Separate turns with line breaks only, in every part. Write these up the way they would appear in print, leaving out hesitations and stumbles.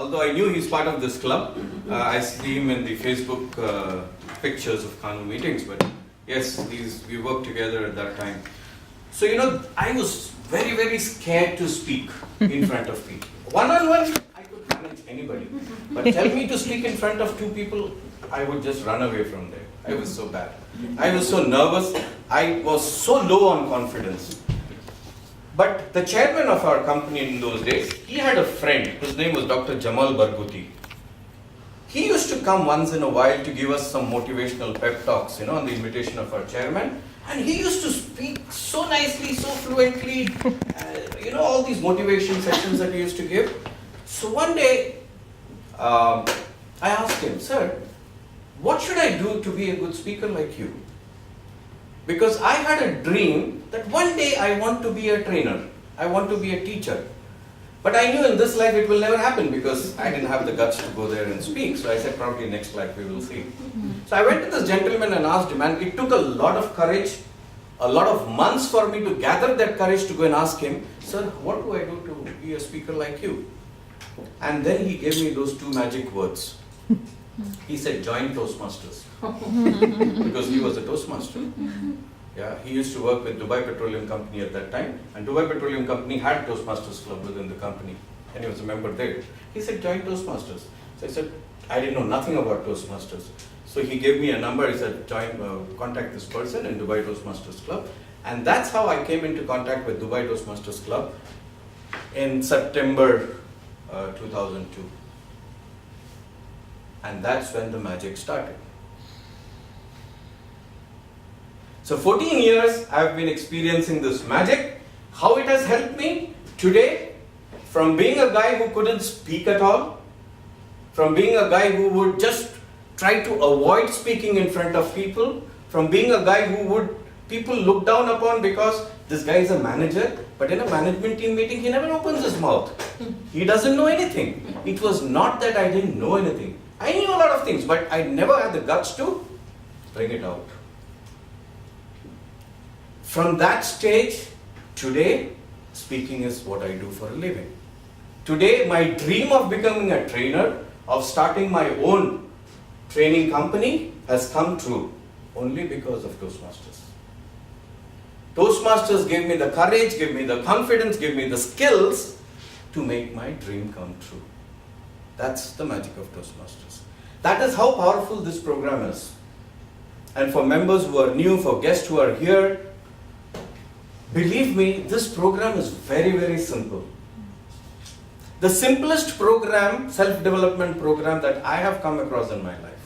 although I knew he's part of this club. I see him in the Facebook pictures of Kanoo meetings, but yes, we worked together at that time. So, I was very, very scared to speak in front of people. One-on-one, I could manage anybody. But tell me to speak in front of two people, I would just run away from there. I was so bad. I was so nervous. I was so low on confidence. But the chairman of our company in those days, he had a friend. His name was Dr. Jamal Barghouti. He used to come once in a while to give us some motivational pep talks, on the invitation of our chairman. And he used to speak so nicely, so fluently, all these motivation sessions that he used to give. So one day, I asked him, "Sir, what should I do to be a good speaker like you?" Because I had a dream that one day I want to be a trainer, I want to be a teacher. But I knew in this life it will never happen because I didn't have the guts to go there and speak. So I said, probably next life we will see. So I went to this gentleman and asked him, and it took a lot of courage, a lot of months for me to gather that courage to go and ask him, "Sir, what do I do to be a speaker like you?" And then he gave me those two magic words. He said, "Join Toastmasters." Because he was a Toastmaster. Yeah, he used to work with Dubai Petroleum Company at that time, and Dubai Petroleum Company had Toastmasters Club within the company, and he was a member there. He said, "Join Toastmasters." So I said, I didn't know nothing about Toastmasters. So he gave me a number. He said, contact this person in Dubai Toastmasters Club, and that's how I came into contact with Dubai Toastmasters Club in September 2002. And that's when the magic started. So 14 years I've been experiencing this magic. How it has helped me today, from being a guy who couldn't speak at all, from being a guy who would just try to avoid speaking in front of people, from being a guy who people look down upon because this guy is a manager, but in a management team meeting he never opens his mouth. He doesn't know anything. It was not that I didn't know anything. I knew a lot of things, but I never had the guts to bring it out. From that stage, today, speaking is what I do for a living. Today, my dream of becoming a trainer, of starting my own training company has come true only because of Toastmasters. Toastmasters gave me the courage, gave me the confidence, gave me the skills to make my dream come true. That's the magic of Toastmasters. That is how powerful this program is. And for members who are new, for guests who are here, believe me, this program is very, very simple. The simplest program, self-development program that I have come across in my life.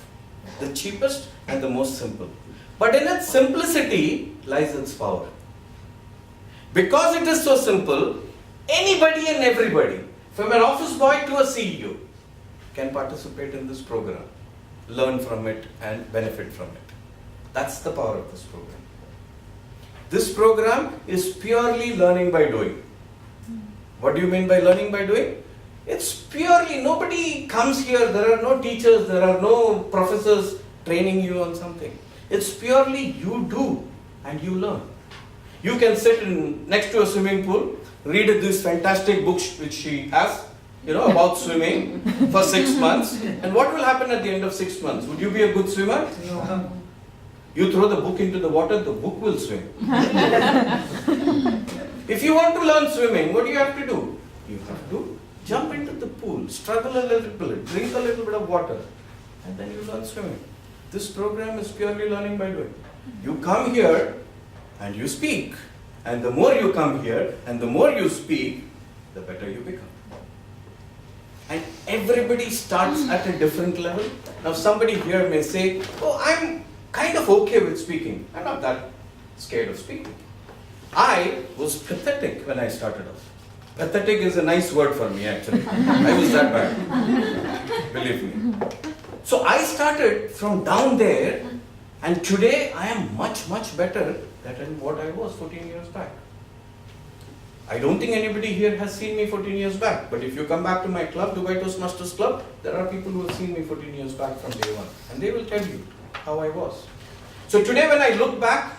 The cheapest and the most simple. But in its simplicity lies its power. Because it is so simple, anybody and everybody, from an office boy to a CEO, can participate in this program, learn from it and benefit from it. That's the power of this program. This program is purely learning by doing. What do you mean by learning by doing? It's purely, nobody comes here, there are no teachers, there are no professors training you on something. It's purely you do and you learn. You can sit next to a swimming pool, read these fantastic books which she has, about swimming for 6 months. And what will happen at the end of 6 months? Would you be a good swimmer? No. You throw the book into the water, the book will swim. If you want to learn swimming, what do you have to do? You have to jump into the pool, struggle a little bit, drink a little bit of water, and then you learn swimming. This program is purely learning by doing. You come here and you speak. And the more you come here and the more you speak, the better you become. And everybody starts at a different level. Now somebody here may say, "Oh, I'm kind of okay with speaking. I'm not that scared of speaking." I was pathetic when I started off. Pathetic is a nice word for me actually. I was that bad. Believe me. So I started from down there, and today I am much, much better than what I was 14 years back. I don't think anybody here has seen me 14 years back, but if you come back to my club, Dubai Toastmasters Club, there are people who have seen me 14 years back from day one, and they will tell you how I was. So today when I look back,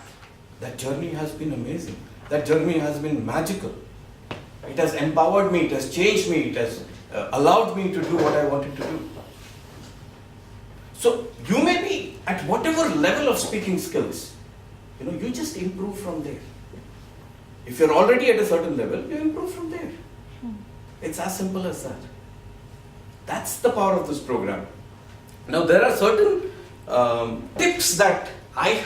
that journey has been amazing. That journey has been magical. It has empowered me, it has changed me, it has allowed me to do what I wanted to do. So you may be at whatever level of speaking skills, you just improve from there. If you're already at a certain level, you improve from there. It's as simple as that. That's the power of this program. Now there are certain tips that I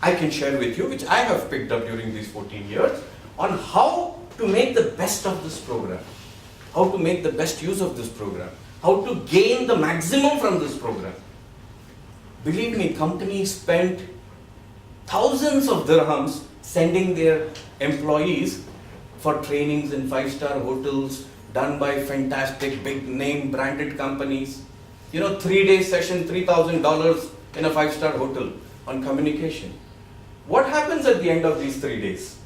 can share with you, which I have picked up during these 14 years, on how to make the best of this program, how to make the best use of this program, how to gain the maximum from this program. Believe me, companies spend thousands of dirhams sending their employees for trainings in 5-star hotels done by fantastic big name branded companies. 3-day session, $3,000 in a 5-star hotel on communication. What happens at the end of these 3 days?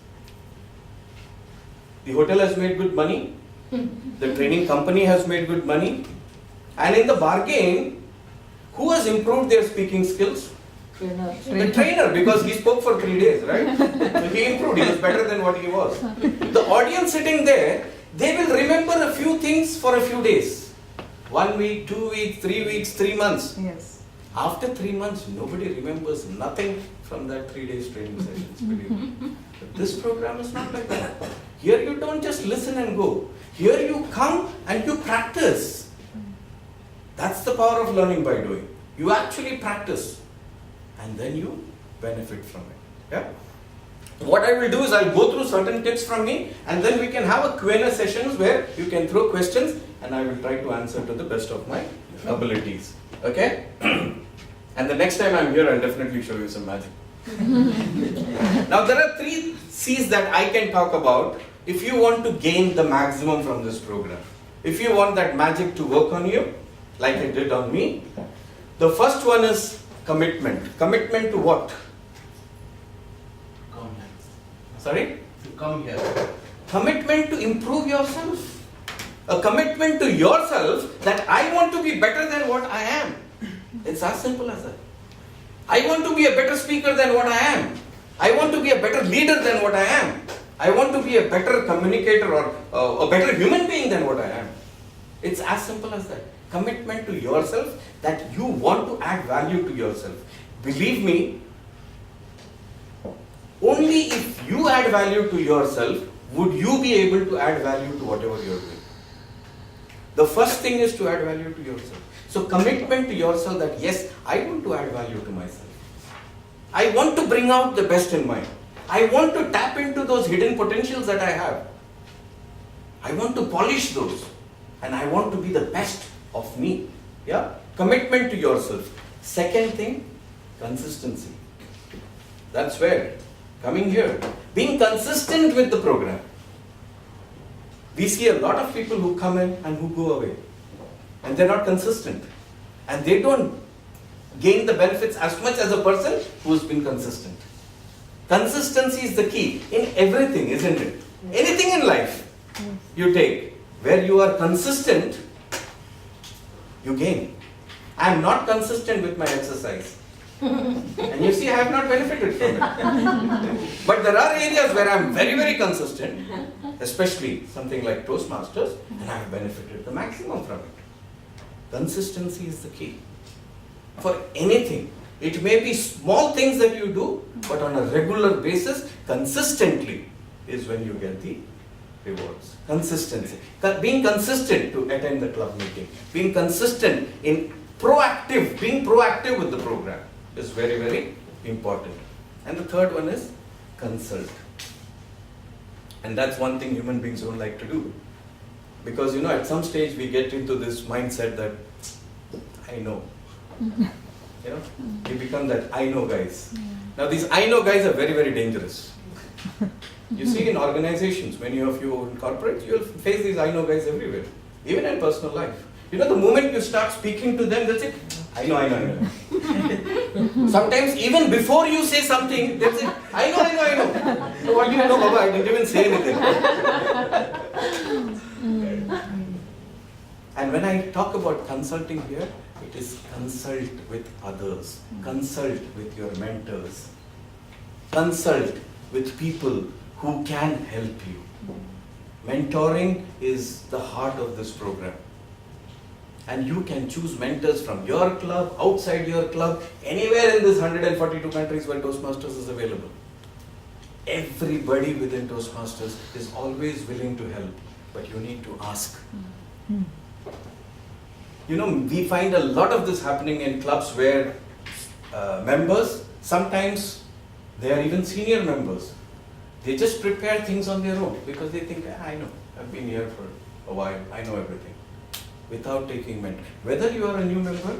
The hotel has made good money, the training company has made good money, and in the bargain, who has improved their speaking skills? The trainer, because he spoke for 3 days, right? So he improved, he was better than what he was. The audience sitting there, they will remember a few things for a few days. 1 week, 2 weeks, 3 weeks, 3 months.
Yes.
After 3 months, nobody remembers nothing from that 3 days training sessions, believe me. But this program is not like that. Here you don't just listen and go. Here you come and you practice. That's the power of learning by doing. You actually practice and then you benefit from it. Yeah? What I will do is I'll go through certain tips from me and then we can have a Q&A sessions where you can throw questions and I will try to answer to the best of my abilities. Okay? And the next time I'm here, I'll definitely show you some magic. Now there are 3 C's that I can talk about if you want to gain the maximum from this program. If you want that magic to work on you, like it did on me, the first one is commitment. Commitment to what?
Come here.
Sorry?
To come here.
Commitment to improve yourself. A commitment to yourself that I want to be better than what I am. It's as simple as that. I want to be a better speaker than what I am. I want to be a better leader than what I am. I want to be a better communicator or a better human being than what I am. It's as simple as that. Commitment to yourself that you want to add value to yourself. Believe me, only if you add value to yourself would you be able to add value to whatever you're doing. The first thing is to add value to yourself. So commitment to yourself that yes, I want to add value to myself. I want to bring out the best in mine. I want to tap into those hidden potentials that I have. I want to polish those. And I want to be the best of me. Yeah? Commitment to yourself. Second thing, consistency. That's where, coming here, being consistent with the program. We see a lot of people who come in and who go away. And they're not consistent. And they don't gain the benefits as much as a person who's been consistent. Consistency is the key in everything, isn't it? Anything in life you take, where you are consistent, you gain. I am not consistent with my exercise. And you see, I have not benefited from it. But there are areas where I am very, very consistent, especially something like Toastmasters, and I have benefited the maximum from it. Consistency is the key. For anything, it may be small things that you do, but on a regular basis, consistently is when you get the rewards. Consistency. Being consistent to attend the club meeting. Being consistent in being proactive with the program is very, very important. And the third one is consult. And that's one thing human beings don't like to do. Because at some stage we get into this mindset that I know. We become that I know guys. Now these I know guys are very, very dangerous. You see in organizations, many of you in corporates, you'll face these I know guys everywhere. Even in personal life. The moment you start speaking to them, they'll say, I know. Sometimes even before you say something, they'll say, I know. So what do you know, Baba? I didn't even say anything. And when I talk about consulting here, it is consult with others, consult with your mentors, consult with people who can help you. Mentoring is the heart of this program. And you can choose mentors from your club, outside your club, anywhere in this 142 countries where Toastmasters is available. Everybody within Toastmasters is always willing to help, but you need to ask. You know, we find a lot of this happening in clubs where members, sometimes they are even senior members, they just prepare things on their own because they think, I know, I've been here for a while, I know everything, without taking mentor. Whether you are a new member,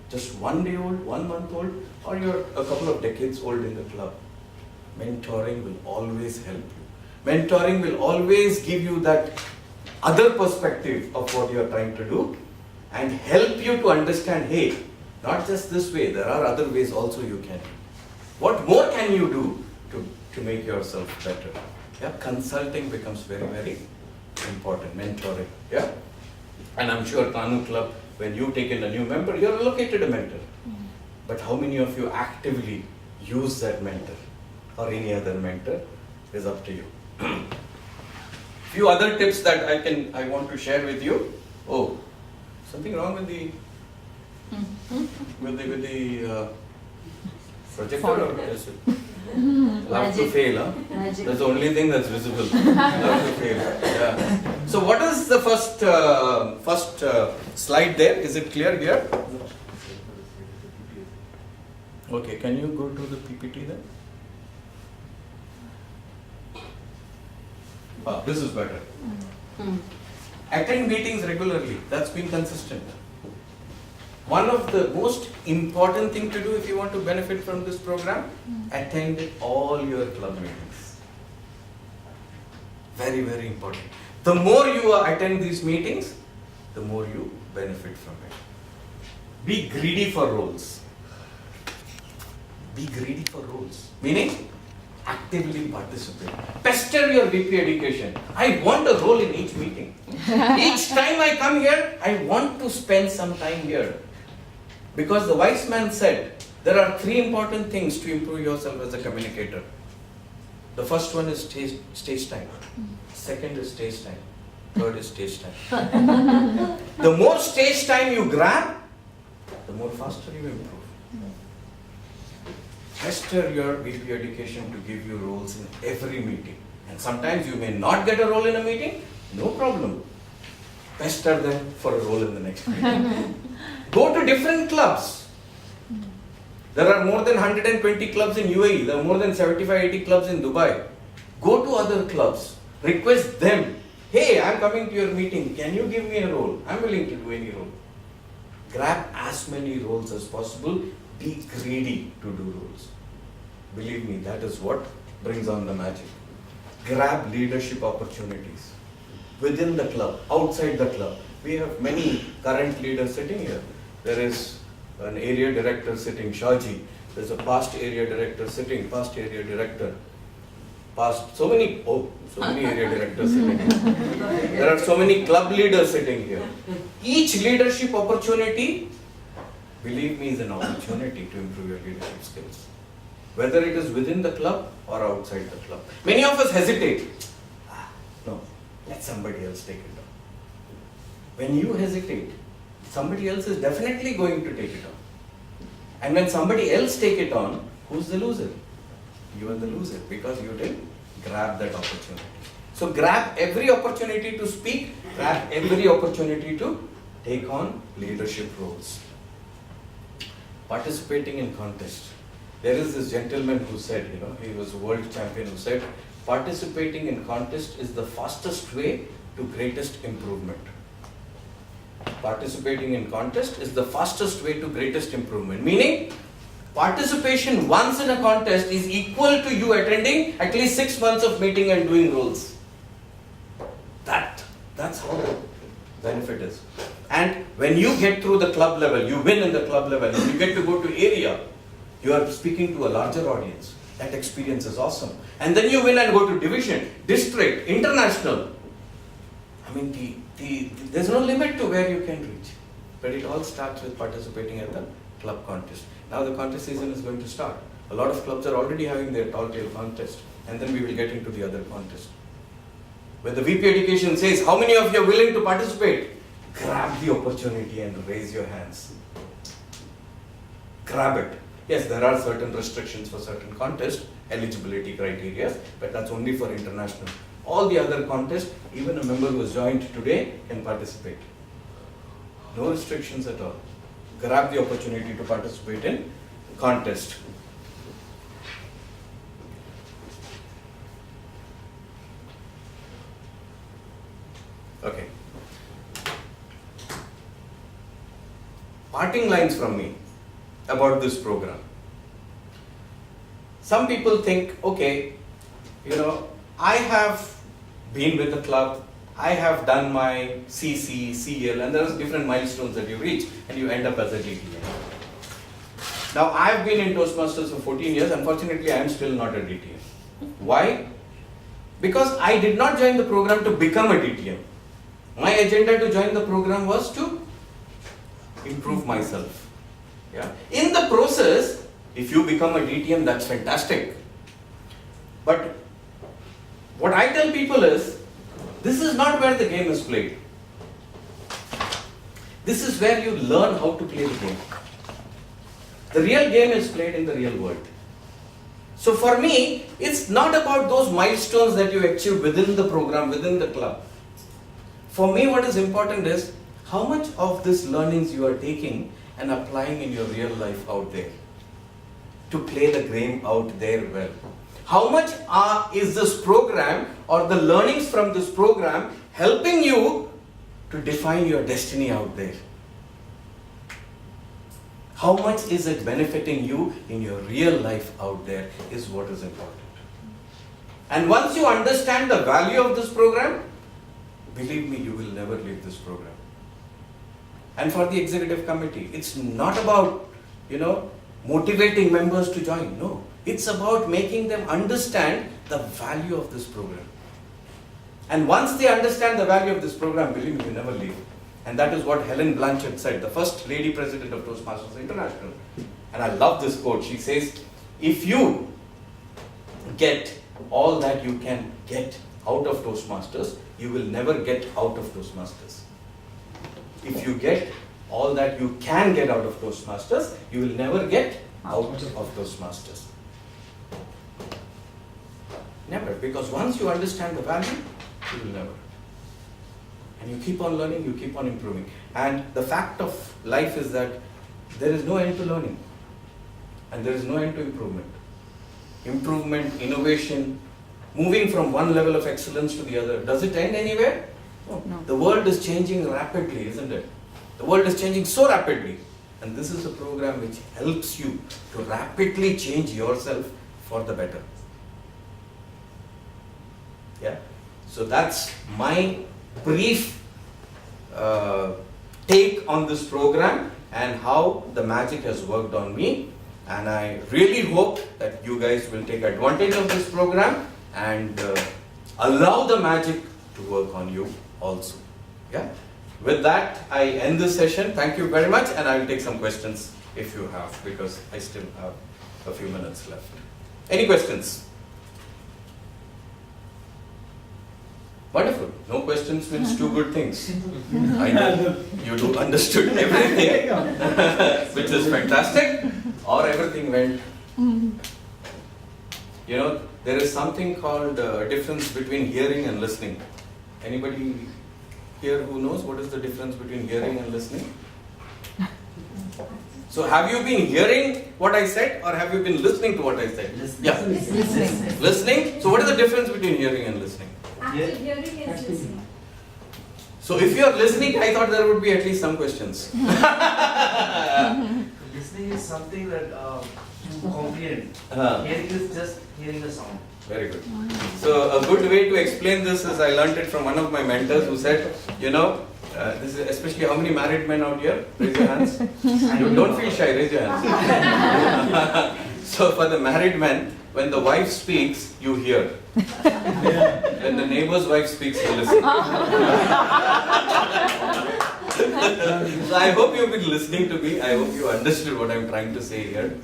just 1 day old, 1 month old, or you're a couple of decades old in the club, mentoring will always help you. Mentoring will always give you that other perspective of what you're trying to do and help you to understand, hey, not just this way, there are other ways also you can. What more can you do to make yourself better? Yeah, consulting becomes very, very important, mentoring. Yeah, and I'm sure Kanoo Club, when you take in a new member, you're allocated a mentor. But how many of you actively use that mentor or any other mentor is up to you. Few other tips that I want to share with you. Oh, something wrong with the projector, or is it? Love to fail, huh?
Magic.
That's the only thing that's visible. Love to fail. Yeah. So what is the first slide there? Is it clear here? Okay, can you go to the PPT then? This is better. Attend meetings regularly. That's been consistent. One of the most important thing to do if you want to benefit from this program, attend all your club meetings. Very, very important. The more you attend these meetings, the more you benefit from it. Be greedy for roles. Be greedy for roles. Meaning, actively participate. Pester your VP education. I want a role in each meeting. Each time I come here, I want to spend some time here. Because the wise man said, there are 3 important things to improve yourself as a communicator. The first one is stage time. Second is stage time. Third is stage time. The more stage time you grab, the more faster you improve. Pester your VP education to give you roles in every meeting. And sometimes you may not get a role in a meeting, no problem. Pester them for a role in the next meeting. Go to different clubs. There are more than 120 clubs in UAE. There are more than 75-80 clubs in Dubai. Go to other clubs. Request them. Hey, I'm coming to your meeting. Can you give me a role? I'm willing to do any role. Grab as many roles as possible. Be greedy to do roles. Believe me, that is what brings on the magic. Grab leadership opportunities within the club, outside the club. We have many current leaders sitting here. There is an area director sitting, Shaji. There's a past area director sitting, past area director. So many area directors sitting here. There are so many club leaders sitting here. Each leadership opportunity, believe me, is an opportunity to improve your leadership skills. Whether it is within the club or outside the club. Many of us hesitate. No, let somebody else take it on. When you hesitate, somebody else is definitely going to take it on. And when somebody else take it on, who's the loser? You are the loser because you didn't grab that opportunity. So grab every opportunity to speak, grab every opportunity to take on leadership roles. Participating in contest. There is this gentleman who said, he was a world champion who said, participating in contest is the fastest way to greatest improvement. Participating in contest is the fastest way to greatest improvement. Meaning, participation once in a contest is equal to you attending at least 6 months of meeting and doing roles. That's how the benefit is. And when you get through the club level, you win in the club level, and you get to go to area, you are speaking to a larger audience. That experience is awesome. And then you win and go to division, district, international. I mean, there's no limit to where you can reach. But it all starts with participating at the club contest. Now the contest season is going to start. A lot of clubs are already having their tall tale contest. And then we will get into the other contest. When the VP Education says, how many of you are willing to participate? Grab the opportunity and raise your hands. Grab it. Yes, there are certain restrictions for certain contests, eligibility criteria, but that's only for international. All the other contests, even a member who has joined today can participate. No restrictions at all. Grab the opportunity to participate in contest. Okay. Parting lines from me about this program. Some people think, okay, I have been with the club, I have done my CC, CL, and there's different milestones that you reach, and you end up as a DTM. Now, I've been in Toastmasters for 14 years. Unfortunately, I am still not a DTM. Why? Because I did not join the program to become a DTM. My agenda to join the program was to improve myself. Yeah. In the process, if you become a DTM, that's fantastic. But what I tell people is, this is not where the game is played. This is where you learn how to play the game. The real game is played in the real world. So for me, it's not about those milestones that you achieve within the program, within the club. For me, what is important is how much of these learnings you are taking and applying in your real life out there to play the game out there well. How much is this program or the learnings from this program helping you to define your destiny out there? How much is it benefiting you in your real life out there is what is important. And once you understand the value of this program, believe me, you will never leave this program. And for the executive committee, it's not about, motivating members to join. No, it's about making them understand the value of this program. And once they understand the value of this program, believe me, you never leave. And that is what Helen Blanchard said, the first lady president of Toastmasters International. And I love this quote. She says, if you get all that you can get out of Toastmasters, you will never get out of Toastmasters. If you get all that you can get out of Toastmasters, you will never get out of Toastmasters. Never, because once you understand the value, you will never. And you keep on learning, you keep on improving. And the fact of life is that there is no end to learning. And there is no end to improvement. Improvement, innovation, moving from one level of excellence to the other. Does it end anywhere? No. The world is changing rapidly, isn't it? The world is changing so rapidly. And this is a program which helps you to rapidly change yourself for the better. Yeah? So that's my brief take on this program and how the magic has worked on me. And I really hope that you guys will take advantage of this program and allow the magic to work on you also. Yeah. With that, I end this session. Thank you very much, and I will take some questions if you have, because I still have a few minutes left. Any questions? Wonderful. No questions means two good things. I know you do understood everything, which is fantastic, or everything went. There is something called a difference between hearing and listening. Anybody here who knows what is the difference between hearing and listening? So have you been hearing what I said, or have you been listening to what I said?
Listening.
Listening? So what is the difference between hearing and listening?
Active hearing is listening.
So if you are listening, I thought there would be at least some questions.
Listening is something that you comprehend. Hearing is just hearing the sound.
Very good. So a good way to explain this is I learned it from one of my mentors who said, this is especially how many married men out here? Raise your hands. Don't feel shy, raise your hands. So for the married men, when the wife speaks, you hear. When the neighbor's wife speaks, you listen. So I hope you've been listening to me. I hope you understood what I'm trying to say here.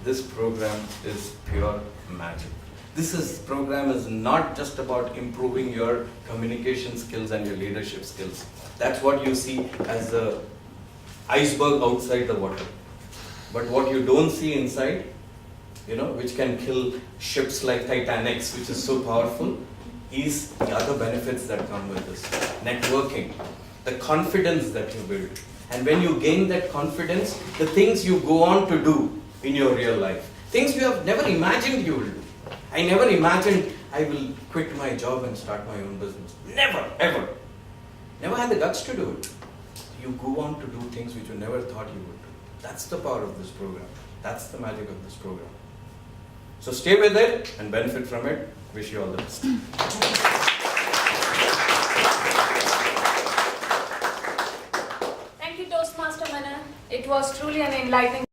This program is pure magic. This program is not just about improving your communication skills and your leadership skills. That's what you see as the iceberg outside the water. But what you don't see inside, which can kill ships like Titanics, which is so powerful, is the other benefits that come with this. Networking, the confidence that you build. And when you gain that confidence, the things you go on to do in your real life, things you have never imagined you will do. I never imagined I will quit my job and start my own business. Never, ever. Never had the guts to do it. You go on to do things which you never thought you would do. That's the power of this program. That's the magic of this program. So stay with it and benefit from it. Wish you all the best.
Thank you, Toastmaster Mana. It was truly an enlightening